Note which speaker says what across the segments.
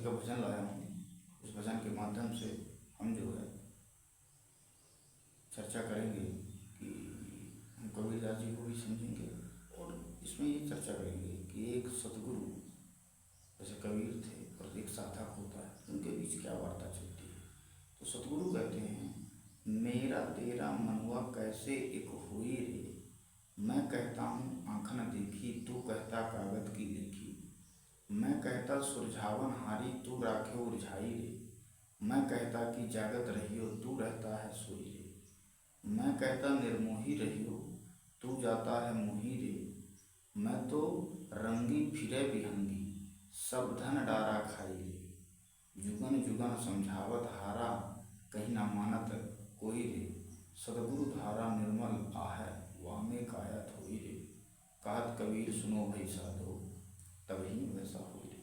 Speaker 1: का भजन लाया हूँ। उस भजन के माध्यम से हम जो है चर्चा करेंगे कि हम कबीरदास जी को भी समझेंगे और इसमें ये चर्चा करेंगे कि एक सतगुरु जैसे कबीर थे और एक साधक होता है, उनके बीच क्या वार्ता चलती है। तो सतगुरु कहते हैं, मेरा तेरा मनुआ कैसे एक हुई रे, मैं कहता हूँ आँख न देखी, तू कहता कागज की लिखी। मैं कहता सुरझावन हारी, तू राखे उरझाई रे। मैं कहता कि जागत रहियो, तू रहता है सोई रे। मैं कहता निर्मोही रहियो, तू जाता है मोही रे। मैं तो रंगी फिरे बिहंगी, सब धन डारा खाई रे। जुगन जुगन समझावत हारा, कहीं ना मानत कोई रे। सदगुरु धारा निर्मल आहे, वामे काया थोई रे। कहत कबीर सुनो भई साधो, तभी वैसा हुई रे।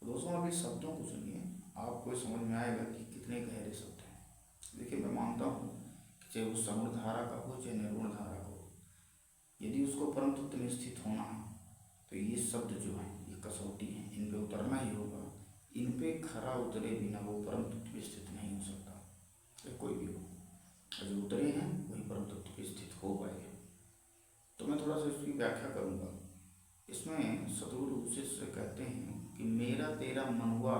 Speaker 1: दोस्तों आप इस शब्दों को सुनिए, आपको समझ में आएगा कि कितने गहरे शब्द हैं। देखिए, मैं मानता हूँ कि चाहे वो सगुण धारा का हो चाहे निर्गुण धारा का हो, यदि उसको परम तत्व में स्थित होना है तो ये शब्द जो हैं ये कसौटी हैं, इन पे उतरना ही होगा। इन पे खरा उतरे बिना वो परम तत्व में स्थित नहीं हो सकता, चाहे कोई भी हो। और जो उतरे हैं वही परम तत्व में स्थित हो पाए। तो मैं थोड़ा सा इसकी व्याख्या करूँगा। इसमें सतगुरु शिष्य कहते हैं कि मेरा तेरा मनुआ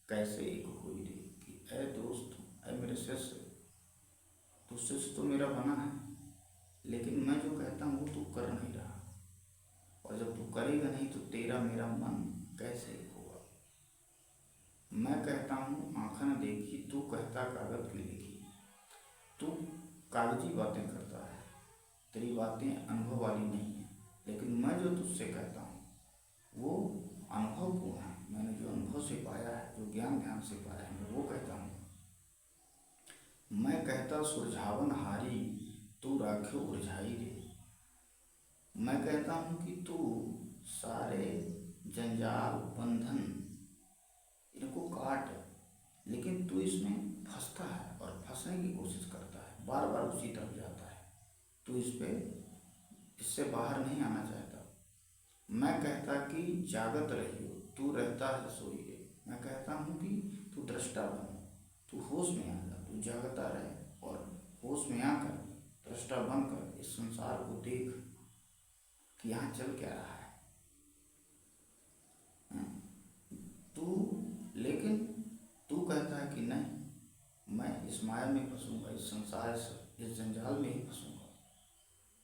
Speaker 1: कैसे एक हुई रे, कि ऐ दोस्त, ऐ मेरे शिष्य, तो शिष्य तो मेरा बना है, लेकिन मैं जो कहता हूँ वो तू कर नहीं रहा, और जब तू करेगा नहीं तो तेरा मेरा मन कैसे एक होगा। मैं कहता हूँ आँख न देखी, तू कहता कागज की लिखी। तू कागजी बातें करता है, तेरी बातें अनुभव वाली नहीं है, लेकिन मैं जो तुझसे कहता हूँ वो अनुभवपूर्ण है। मैंने जो अनुभव से पाया है, जो ज्ञान ध्यान से पाया है, मैं वो कहता हूँ। मैं कहता सुरझावन हारी, तू राखे उरझाई रे। मैं कहता हूँ कि तू सारे जंजाल बंधन इनको काट, लेकिन तू इसमें फंसता है और फंसने की कोशिश करता है, बार बार उसी तरफ जाता है। तू इससे बाहर नहीं आना चाहता। मैं कहता कि जागत रहियो, तू रहता है सोई रे। मैं कहता हूँ कि तू दृष्टा बन, तू होश में आ जा, तू जागता रहे और होश में आकर दृष्टा बनकर इस संसार को देख कि यहाँ चल क्या रहा है। लेकिन तू कहता है कि नहीं, मैं इस माया में फंसूंगा, इस संसार से, इस जंजाल में ही फंसूंगा,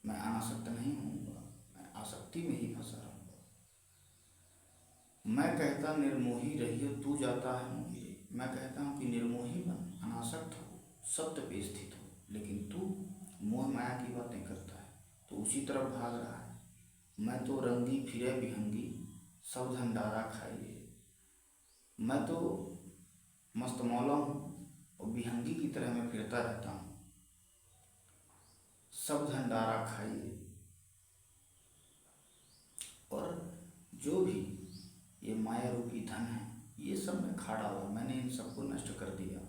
Speaker 1: मैं अनासक्त नहीं होऊंगा, मैं आसक्ति में ही फंसा रहूंगा। मैं कहता निर्मोही रहियो, तू जाता है मोही रे। मैं कहता हूँ कि निर्मोही बन, अनासक्त हो, सत्य पे स्थित हो, लेकिन तू मोह माया की बातें करता है, तो उसी तरफ भाग रहा है। मैं तो रंगी फिरे बिहंगी, सब धंडारा खाई रे। मैं तो मस्त मौला हूँ और बिहंगी की तरह मैं फिरता रहता हूँ, सब धंडारा खाई। और जो भी ये माया रूपी धन है, ये सब मैं खा डाला, मैंने इन सबको नष्ट कर दिया,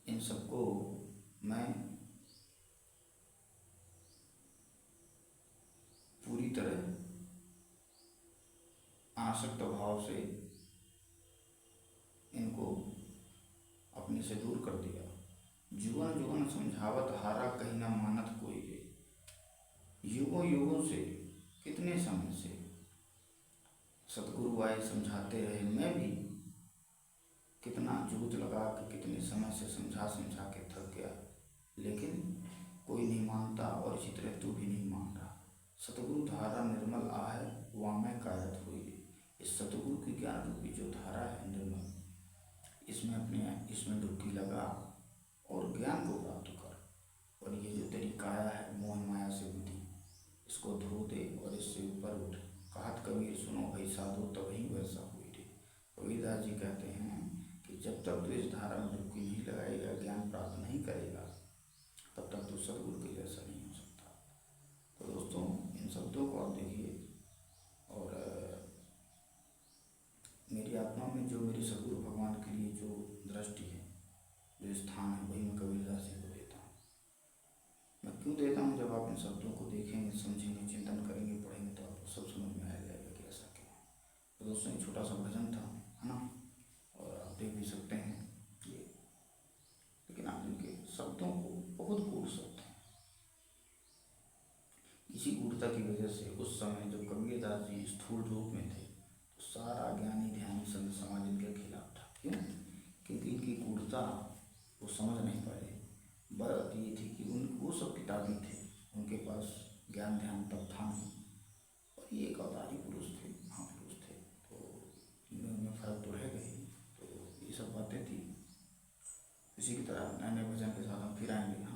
Speaker 1: इन सबको मैं पूरी तरह आसक्त भाव से इनको अपने से दूर कर दिया। जुगन जुगन समझावत हारा, कहीं ना मानत कोई रे। युगों युगों से, कितने समय से सतगुरु आए, समझाते रहे, मैं भी कितना जुगत लगा के कितने समय से समझा समझा के थक गया, लेकिन कोई नहीं मानता, और इसी तरह तू भी नहीं मान रहा। सतगुरु धारा निर्मल आहे, वामे कायत हुई रे। इस सतगुरु की ज्ञान रूपी जो धारा है निर्मल, इसमें डुबकी लगा और ज्ञान को प्राप्त कर। और ये जो तेरी काया है मोह माया से बुद्धि, इसको धो दे और इससे ऊपर उठ। कहत कबीर सुनो भई साधो, तभी वैसा हुई रे। कबीरदास जी कहते हैं कि जब तक तू इस धारा में डुबकी नहीं लगाएगा, ज्ञान प्राप्त नहीं करेगा, तब तक तू सदगुरु के जैसा नहीं हो सकता। तो दोस्तों, इन शब्दों को आप देखिए, और मेरी आत्मा में जो मेरे सदगुरु भगवान के लिए जो दृष्टि है, जो स्थान है, वही मैं कबीरदास जी को देता हूँ। मैं क्यों देता हूँ? जब आप इन शब्दों को देखेंगे, समझेंगे, चिंतन करेंगे, पढ़ेंगे, तो आपको सब समझ में आ जाएगा कि ऐसा क्यों है। तो दोस्तों, एक छोटा सा भजन था। है ना। और आप देख भी सकते हैं ये, लेकिन आप इनके शब्दों को बहुत गूढ़ शब्द हैं। इसी गूढ़ता की वजह से उस समय जब कबीरदास जी स्थूल रूप में थे तो सारा ज्ञानी ध्यानी संत समाज इनके खिलाफ था। क्यों? क्योंकि इनकी गूढ़ता वो समझ नहीं पाए। बात ये थी कि उन वो सब किताबी थे, उनके पास ज्ञान ध्यान तब था नहीं, और ये एक अवतारी पुरुष थे, महापुरुष थे, तो इनमें फर्क तो रहेगा ही। तो ये सब बातें थी। इसी की तरह नए नए भजन के साथ हम फिर आएंगे।